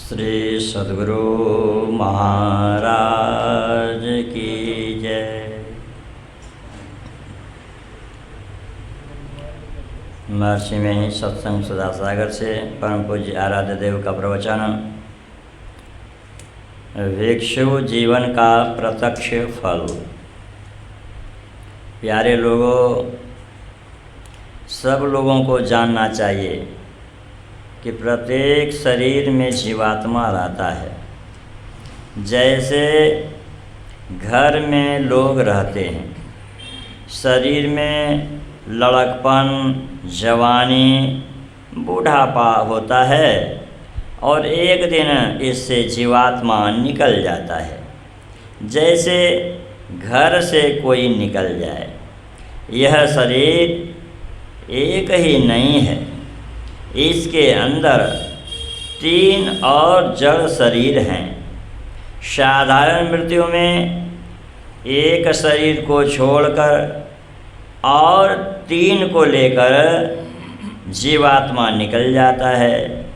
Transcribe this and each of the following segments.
श्री सद्गुरु महाराज की जय। महर्षि में ही सत्संग सुधा सागर से परम पूज्य आराध्य देव का प्रवचन, भिक्षु जीवन का प्रत्यक्ष फल। प्यारे लोगों, सब लोगों को जानना चाहिए कि प्रत्येक शरीर में जीवात्मा रहता है। जैसे घर में लोग रहते हैं, शरीर में लड़कपन, जवानी, बूढ़ापा होता है और एक दिन इससे जीवात्मा निकल जाता है। जैसे घर से कोई निकल जाए। यह शरीर एक ही नहीं है, इसके अंदर 3 और जड़ शरीर हैं। साधारण मृत्यु में एक शरीर को छोड़कर और 3 को लेकर जीवात्मा निकल जाता है।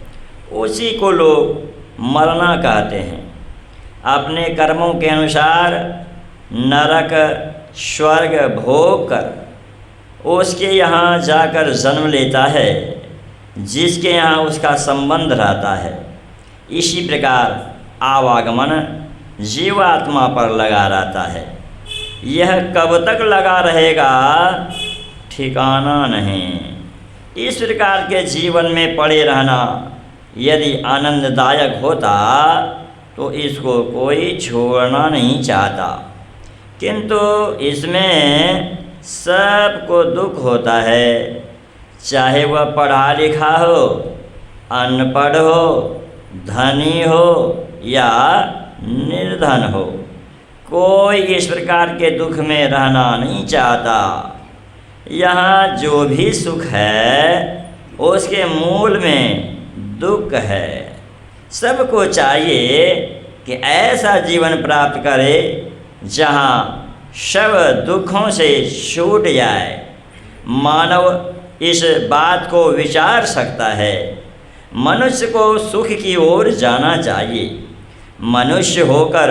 उसी को लोग मरना कहते हैं। अपने कर्मों के अनुसार नरक स्वर्ग भोग कर उसके यहाँ जाकर जन्म लेता है, जिसके यहाँ उसका संबंध रहता है। इसी प्रकार आवागमन जीवात्मा पर लगा रहता है। यह कब तक लगा रहेगा, ठिकाना नहीं। इस प्रकार के जीवन में पड़े रहना यदि आनंददायक होता तो इसको कोई छोड़ना नहीं चाहता, किंतु इसमें सबको दुख होता है। चाहे वह पढ़ा लिखा हो, अनपढ़ हो, धनी हो या निर्धन हो, कोई इस प्रकार के दुख में रहना नहीं चाहता। यहाँ जो भी सुख है उसके मूल में दुख है। सबको चाहिए कि ऐसा जीवन प्राप्त करे जहाँ सब दुखों से छूट जाए। मानव इस बात को विचार सकता है। मनुष्य को सुख की ओर जाना चाहिए। मनुष्य होकर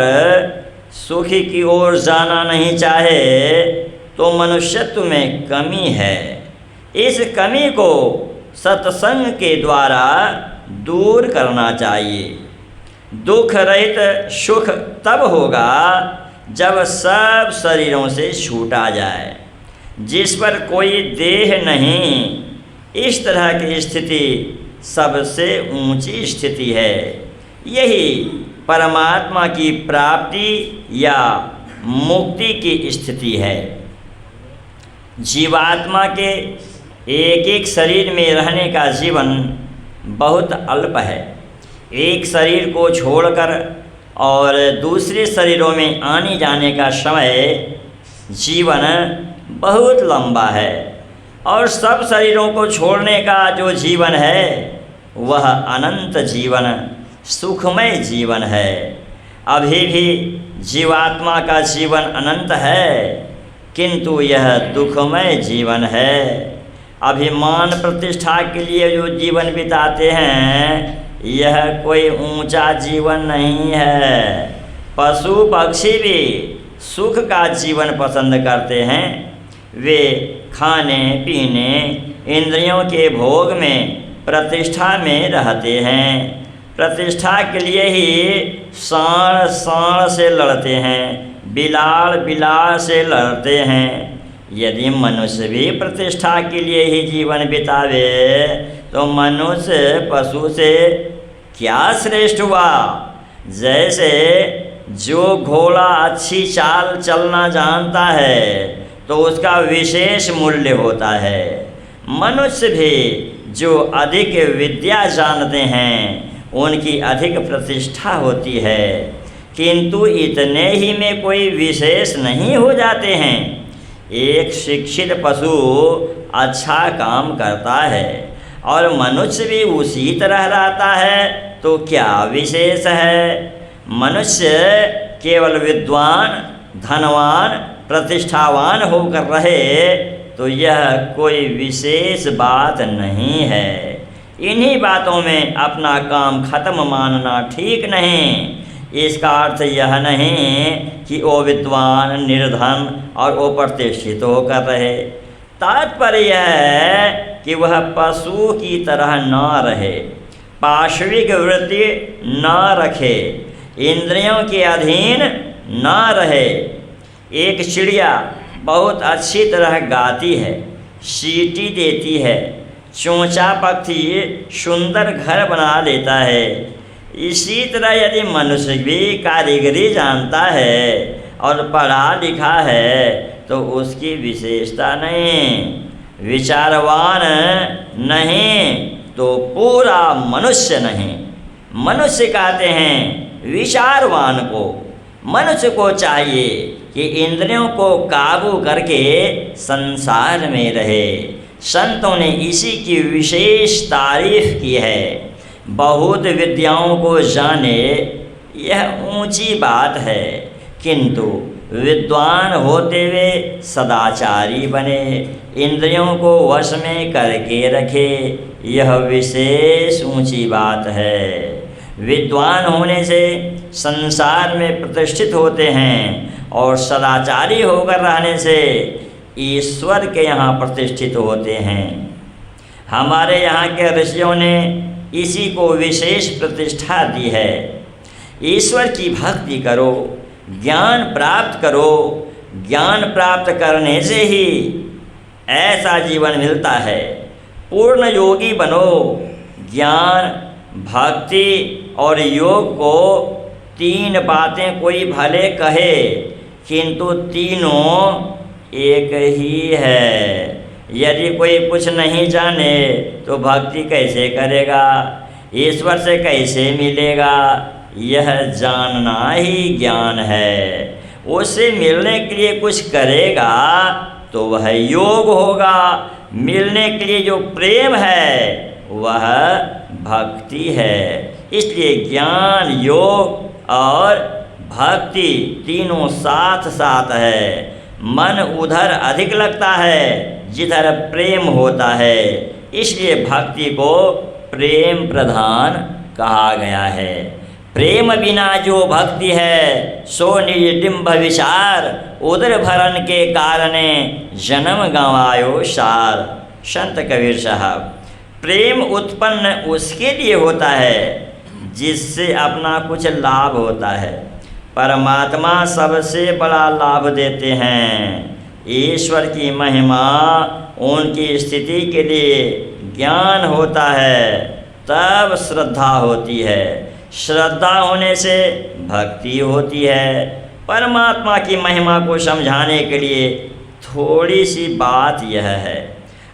सुख की ओर जाना नहीं चाहे तो मनुष्यत्व में कमी है। इस कमी को सत्संग के द्वारा दूर करना चाहिए। दुख रहित सुख तब होगा जब सब शरीरों से छूटा जाए, जिस पर कोई देह नहीं। इस तरह की स्थिति सबसे ऊंची स्थिति है। यही परमात्मा की प्राप्ति या मुक्ति की स्थिति है। जीवात्मा के एक एक शरीर में रहने का जीवन बहुत अल्प है। एक शरीर को छोड़कर और दूसरे शरीरों में आने जाने का समय जीवन बहुत लंबा है। और सब शरीरों को छोड़ने का जो जीवन है वह अनंत जीवन, सुखमय जीवन है। अभी भी जीवात्मा का जीवन अनंत है, किंतु यह दुखमय जीवन है। अभिमान प्रतिष्ठा के लिए जो जीवन बिताते हैं, यह कोई ऊंचा जीवन नहीं है। पशु पक्षी भी सुख का जीवन पसंद करते हैं। वे खाने पीने, इंद्रियों के भोग में, प्रतिष्ठा में रहते हैं। प्रतिष्ठा के लिए ही सांड सांड से लड़ते हैं, बिलाड़ बिलाड़ से लड़ते हैं। यदि मनुष्य भी प्रतिष्ठा के लिए ही जीवन बितावे तो मनुष्य पशु से क्या श्रेष्ठ हुआ। जैसे जो घोड़ा अच्छी चाल चलना जानता है तो उसका विशेष मूल्य होता है। मनुष्य भी जो अधिक विद्या जानते हैं उनकी अधिक प्रतिष्ठा होती है, किंतु इतने ही में कोई विशेष नहीं हो जाते हैं। एक शिक्षित पशु अच्छा काम करता है और मनुष्य भी उसी तरह रहता है तो क्या विशेष है। मनुष्य केवल विद्वान, धनवान, प्रतिष्ठावान होकर रहे तो यह कोई विशेष बात नहीं है। इन्हीं बातों में अपना काम खत्म मानना ठीक नहीं। इसका अर्थ यह नहीं कि वो विद्वान, निर्धन और अप्रतिष्ठित होकर रहे। तात्पर्य यह है कि वह पशु की तरह न रहे, पाशविक वृत्ति न रखे, इंद्रियों के अधीन न रहे। एक चिड़िया बहुत अच्छी तरह गाती है, सीटी देती है, चोंचा पक्षी सुंदर घर बना लेता है। इसी तरह यदि मनुष्य भी कारीगरी जानता है और पढ़ा लिखा है तो उसकी विशेषता नहीं, विचारवान नहीं तो पूरा मनुष्य नहीं। मनुष्य कहते हैं विचारवान को। मनुष्य को चाहिए कि इंद्रियों को काबू करके संसार में रहे। संतों ने इसी की विशेष तारीफ की है। बहुत विद्याओं को जाने यह ऊंची बात है, किंतु विद्वान होते हुए सदाचारी बने, इंद्रियों को वश में करके रखे, यह विशेष ऊंची बात है। विद्वान होने से संसार में प्रतिष्ठित होते हैं और सदाचारी होकर रहने से ईश्वर के यहाँ प्रतिष्ठित होते हैं। हमारे यहाँ के ऋषियों ने इसी को विशेष प्रतिष्ठा दी है। ईश्वर की भक्ति करो, ज्ञान प्राप्त करो। ज्ञान प्राप्त करने से ही ऐसा जीवन मिलता है। पूर्ण योगी बनो। ज्ञान, भक्ति और योग को तीन बातें कोई भले कहे, किंतु तीनों एक ही है। यदि कोई कुछ नहीं जाने तो भक्ति कैसे करेगा, ईश्वर से कैसे मिलेगा? यह जानना ही ज्ञान है। उससे मिलने के लिए कुछ करेगा तो वह योग होगा। मिलने के लिए जो प्रेम है वह भक्ति है। इसलिए ज्ञान, योग और भक्ति तीनों साथ साथ है। मन उधर अधिक लगता है जिधर प्रेम होता है, इसलिए भक्ति को प्रेम प्रधान कहा गया है। प्रेम बिना जो भक्ति है सो निर्डिम्ब विचार, उदर भरण के कारणे जन्म गंवायो सार। संत कबीर साहब। प्रेम उत्पन्न उसके लिए होता है जिससे अपना कुछ लाभ होता है। परमात्मा सबसे बड़ा लाभ देते हैं। ईश्वर की महिमा, उनकी स्थिति के लिए ज्ञान होता है, तब श्रद्धा होती है। श्रद्धा होने से भक्ति होती है। परमात्मा की महिमा को समझाने के लिए थोड़ी सी बात यह है,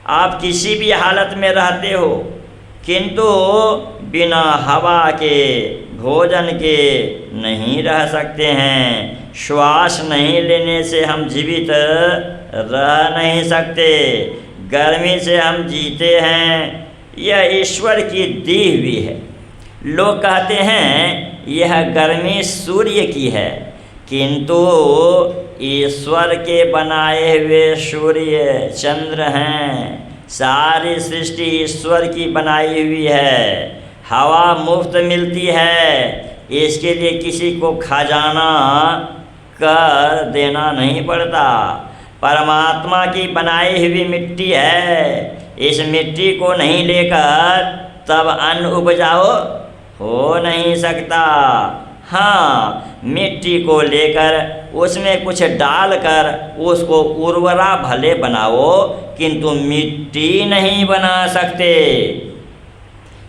आप किसी भी हालत में रहते हो, किंतु बिना हवा के, भोजन के नहीं रह सकते हैं। श्वास नहीं लेने से हम जीवित रह नहीं सकते। गर्मी से हम जीते हैं, यह ईश्वर की दी हुई है। लोग कहते हैं यह गर्मी सूर्य की है, किंतु ईश्वर के बनाए हुए सूर्य चंद्र हैं। सारी सृष्टि ईश्वर की बनाई हुई है। हवा मुफ्त मिलती है, इसके लिए किसी को खजाना कर देना नहीं पड़ता। परमात्मा की बनाई हुई मिट्टी है, इस मिट्टी को नहीं लेकर तब अन्न उपजाओ हो नहीं सकता। हाँ, मिट्टी को लेकर उसमें कुछ डालकर उसको उर्वरा भले बनाओ, किंतु मिट्टी नहीं बना सकते।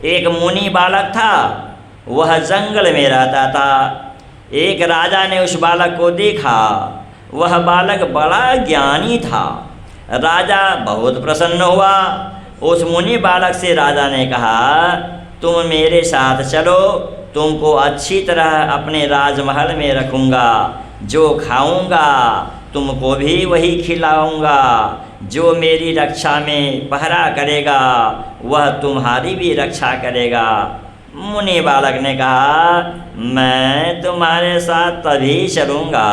एक मुनि बालक था, वह जंगल में रहता था। एक राजा ने उस बालक को देखा। वह बालक बड़ा ज्ञानी था। राजा बहुत प्रसन्न हुआ। उस मुनि बालक से राजा ने कहा, तुम मेरे साथ चलो, तुमको अच्छी तरह अपने राजमहल में रखूँगा। जो खाऊँगा तुमको भी वही खिलाऊँगा। जो मेरी रक्षा में पहरा करेगा वह तुम्हारी भी रक्षा करेगा। मुनि बालक ने कहा, मैं तुम्हारे साथ तभी चलूँगा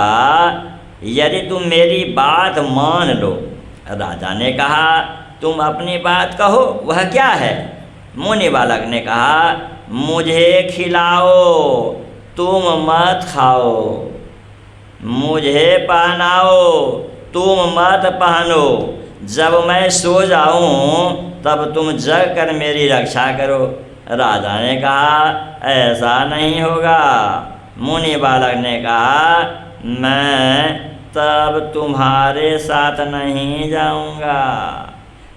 यदि तुम मेरी बात मान लो। राजा ने कहा, तुम अपनी बात कहो, वह क्या है? मुनि बालक ने कहा, मुझे खिलाओ, तुम मत खाओ, मुझे पहनाओ, तुम मत पहनो, जब मैं सो जाऊं तब तुम जग कर मेरी रक्षा करो। राजा ने कहा, ऐसा नहीं होगा। मुनि बालक ने कहा, मैं तब तुम्हारे साथ नहीं जाऊंगा।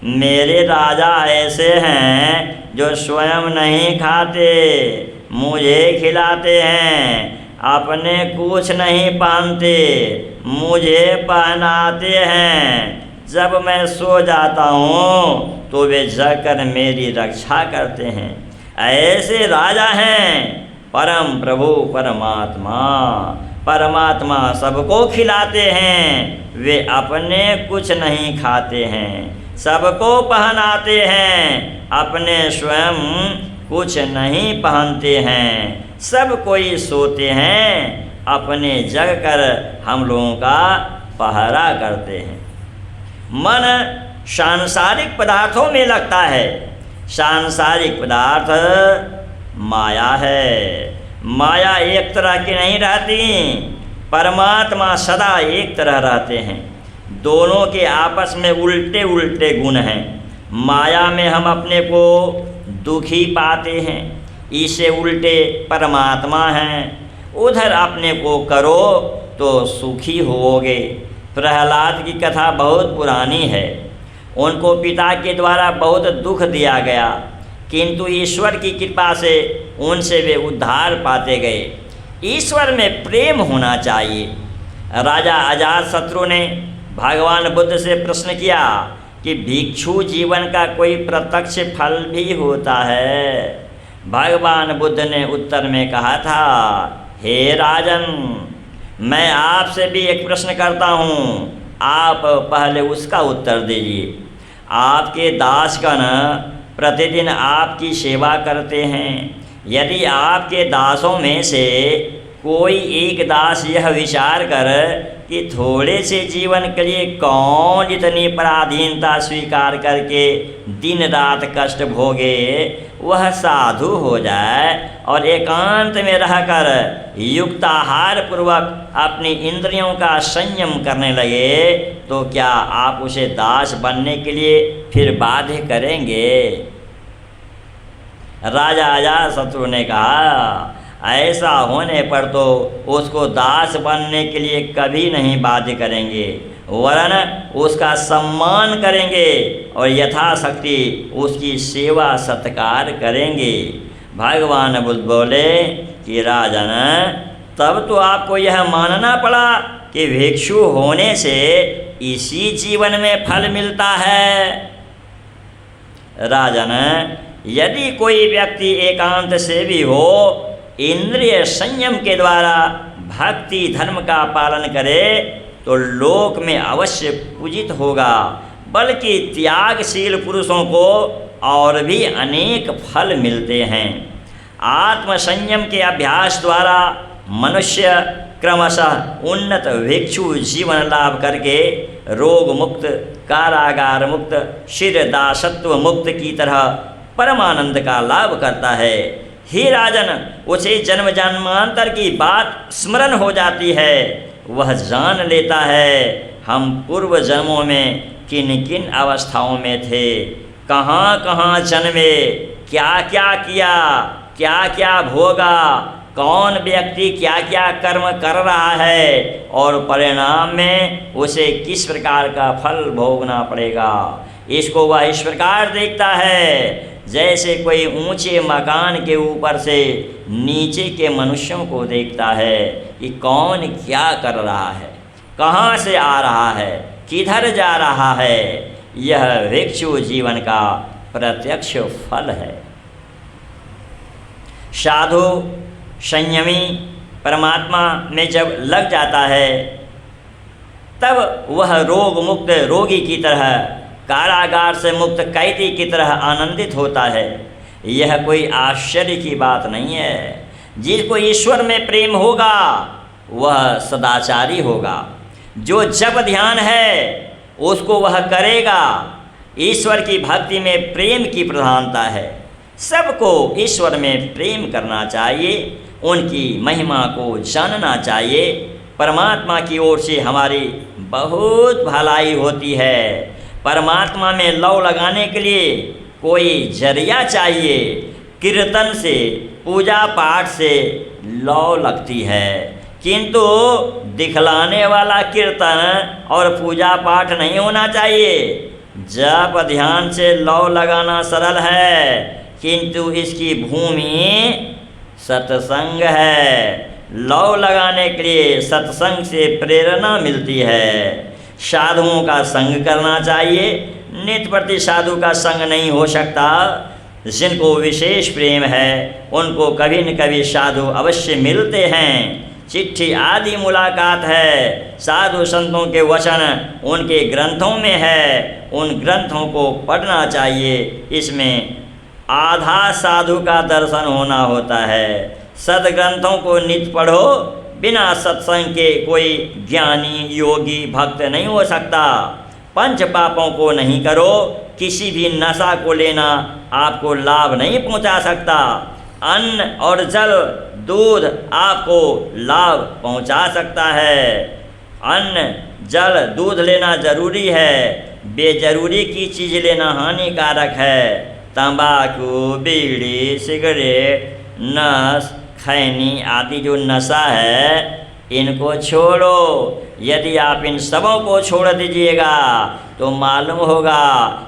मेरे राजा ऐसे हैं जो स्वयं नहीं खाते, मुझे खिलाते हैं, अपने कुछ नहीं पहनते, मुझे पहनाते हैं। जब मैं सो जाता हूँ तो वे जगकर मेरी रक्षा करते हैं। ऐसे राजा हैं परम प्रभु परमात्मा। परमात्मा सबको खिलाते हैं, वे अपने कुछ नहीं खाते हैं, सबको पहनाते हैं, अपने स्वयं कुछ नहीं पहनते हैं। सब कोई सोते हैं, अपने जग कर हम लोगों का पहरा करते हैं। मन सांसारिक पदार्थों में लगता है। सांसारिक पदार्थ माया है। माया एक तरह की नहीं रहती, परमात्मा सदा एक तरह रहते हैं। दोनों के आपस में उल्टे उल्टे गुण हैं। माया में हम अपने को दुखी पाते हैं, इसे उल्टे परमात्मा हैं। उधर अपने को करो तो सुखी होगे। प्रहलाद की कथा बहुत पुरानी है। उनको पिता के द्वारा बहुत दुख दिया गया, किंतु ईश्वर की कृपा से उनसे वे उद्धार पाते गए। ईश्वर में प्रेम होना चाहिए। राजा अजातशत्रु ने भगवान बुद्ध से प्रश्न किया कि भिक्षु जीवन का कोई प्रत्यक्ष फल भी होता है? भगवान बुद्ध ने उत्तर में कहा था, हे राजन, मैं आपसे भी एक प्रश्न करता हूँ, आप पहले उसका उत्तर दीजिए। आपके दासगण प्रतिदिन आपकी सेवा करते हैं। यदि आपके दासों में से कोई एक दास यह विचार कर कि थोड़े से जीवन के लिए कौन इतनी पराधीनता स्वीकार करके दिन रात कष्ट भोगे, वह साधु हो जाए और एकांत में रहकर युक्ताहार पूर्वक अपनी इंद्रियों का संयम करने लगे, तो क्या आप उसे दास बनने के लिए फिर बाध्य करेंगे? राजा अजातशत्रु ने कहा, ऐसा होने पर तो उसको दास बनने के लिए कभी नहीं बाध्य करेंगे, वरन उसका सम्मान करेंगे और यथाशक्ति उसकी सेवा सत्कार करेंगे। भगवान बुद्ध बोले कि राजन, तब तो आपको यह मानना पड़ा कि भिक्षु होने से इसी जीवन में फल मिलता है। राजन, यदि कोई व्यक्ति एकांत से भी हो, इंद्रिय संयम के द्वारा भक्ति धर्म का पालन करे, तो लोक में अवश्य पूजित होगा। बल्कि त्यागशील पुरुषों को और भी अनेक फल मिलते हैं। आत्म संयम के अभ्यास द्वारा मनुष्य क्रमशः उन्नत भिक्षु जीवन लाभ करके रोग मुक्त, कारागार मुक्त, शिर दासत्व मुक्त की तरह परमानंद का लाभ करता है। हे राजन, उसे जन्म जन्मांतर की बात स्मरण हो जाती है। वह जान लेता है हम पूर्व जन्मों में किन किन अवस्थाओं में थे, कहाँ कहाँ जन्मे, क्या क्या किया, क्या क्या भोगा, कौन व्यक्ति क्या क्या कर्म कर रहा है और परिणाम में उसे किस प्रकार का फल भोगना पड़ेगा। इसको वह इस प्रकार देखता है जैसे कोई ऊंचे मकान के ऊपर से नीचे के मनुष्यों को देखता है कि कौन क्या कर रहा है, कहाँ से आ रहा है, किधर जा रहा है। यह भिक्षु जीवन का प्रत्यक्ष फल है। साधु संयमी परमात्मा में जब लग जाता है, तब वह रोग मुक्त रोगी की तरह, कारागार से मुक्त कैदी की तरह आनंदित होता है। यह कोई आश्चर्य की बात नहीं है। जिसको ईश्वर में प्रेम होगा वह सदाचारी होगा। जो जप ध्यान है उसको वह करेगा। ईश्वर की भक्ति में प्रेम की प्रधानता है। सबको ईश्वर में प्रेम करना चाहिए, उनकी महिमा को जानना चाहिए। परमात्मा की ओर से हमारी बहुत भलाई होती है। परमात्मा में लौ लगाने के लिए कोई जरिया चाहिए। कीर्तन से, पूजा पाठ से लौ लगती है, किंतु दिखलाने वाला कीर्तन और पूजा पाठ नहीं होना चाहिए। जप ध्यान से लौ लगाना सरल है, किंतु इसकी भूमि सत्संग है। लौ लगाने के लिए सत्संग से प्रेरणा मिलती है। साधुओं का संग करना चाहिए। नित्य प्रति साधु का संग नहीं हो सकता। जिनको विशेष प्रेम है उनको कभी न कभी साधु अवश्य मिलते हैं। चिट्ठी आदि मुलाकात है। साधु संतों के वचन उनके ग्रंथों में है, उन ग्रंथों को पढ़ना चाहिए। इसमें आधा साधु का दर्शन होना होता है। सदग्रंथों को नित्य पढ़ो। बिना सत्संग के कोई ज्ञानी, योगी, भक्त नहीं हो सकता। पंच पापों को नहीं करो। किसी भी नशा को लेना आपको लाभ नहीं पहुंचा सकता। अन्न और जल, दूध आपको लाभ पहुंचा सकता है। अन्न, जल, दूध लेना जरूरी है। बेजरूरी की चीज़ लेना हानिकारक है। तंबाकू, बीड़ी, सिगरेट, नस, खैनी आदि जो नशा है, इनको छोड़ो। यदि आप इन सबों को छोड़ दीजिएगा तो मालूम होगा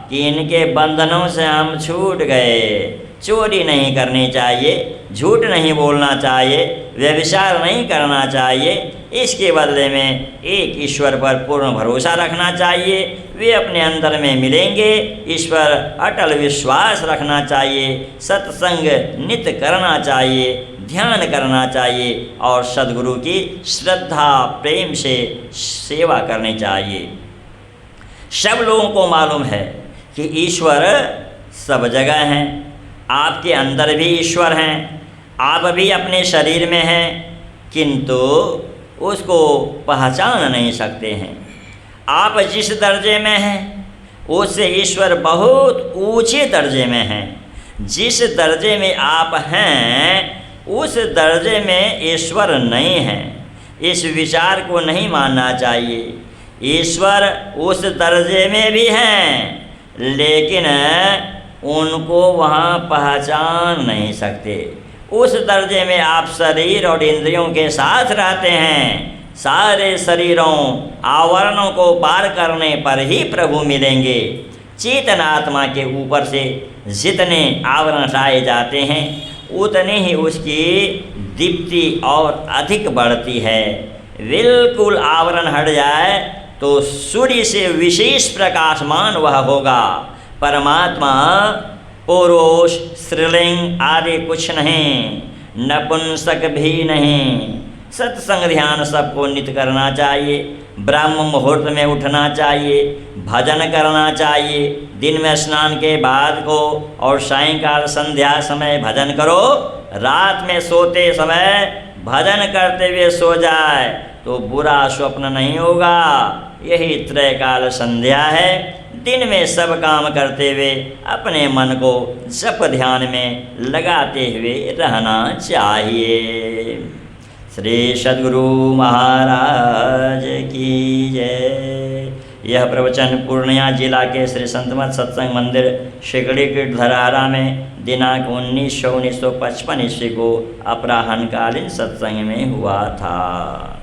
कि इनके बंधनों से हम छूट गए। चोरी नहीं करनी चाहिए, झूठ नहीं बोलना चाहिए, व्यभिचार नहीं करना चाहिए। इसके बदले में एक ईश्वर पर पूर्ण भरोसा रखना चाहिए। वे अपने अंदर में मिलेंगे। इस पर अटल विश्वास रखना चाहिए। सत्संग नित्य करना चाहिए, ध्यान करना चाहिए और सद्गुरु की श्रद्धा प्रेम से सेवा करनी चाहिए। सब लोगों को मालूम है कि ईश्वर सब जगह हैं। आपके अंदर भी ईश्वर हैं। आप भी अपने शरीर में हैं, किंतु उसको पहचान नहीं सकते हैं। आप जिस दर्जे में हैं उससे ईश्वर बहुत ऊंचे दर्जे में हैं। जिस दर्जे में आप हैं उस दर्जे में ईश्वर नहीं है। इस विचार को नहीं मानना चाहिए। ईश्वर उस दर्जे में भी हैं, लेकिन उनको वहाँ पहचान नहीं सकते। उस दर्जे में आप शरीर और इंद्रियों के साथ रहते हैं। सारे शरीरों, आवरणों को पार करने पर ही प्रभु मिलेंगे। चेतन आत्मा के ऊपर से जितने आवरण हटाए जाते हैं उतने ही उसकी दीप्ति और अधिक बढ़ती है। बिल्कुल आवरण हट जाए तो सूर्य से विशेष प्रकाशमान वह होगा। परमात्मा पुरुष, स्त्रीलिंग आदि कुछ नहीं, नपुंसक भी नहीं। सत्संग ध्यान सबको नित्य करना चाहिए। ब्रह्म मुहूर्त में उठना चाहिए, भजन करना चाहिए। दिन में स्नान के बाद को और सायंकाल संध्या समय भजन करो। रात में सोते समय भजन करते हुए सो जाए तो बुरा स्वप्न नहीं होगा। यही त्रैकाल संध्या है। दिन में सब काम करते हुए अपने मन को जप ध्यान में लगाते हुए रहना चाहिए। श्री सद्गुरु महाराज की जय। यह प्रवचन पूर्णिया जिला के श्री संतमत सत्संग मंदिर शिकड़ी की धरारा में दिनांक 19/1955 ईस्वी को अपराह्नकालीन सत्संग में हुआ था।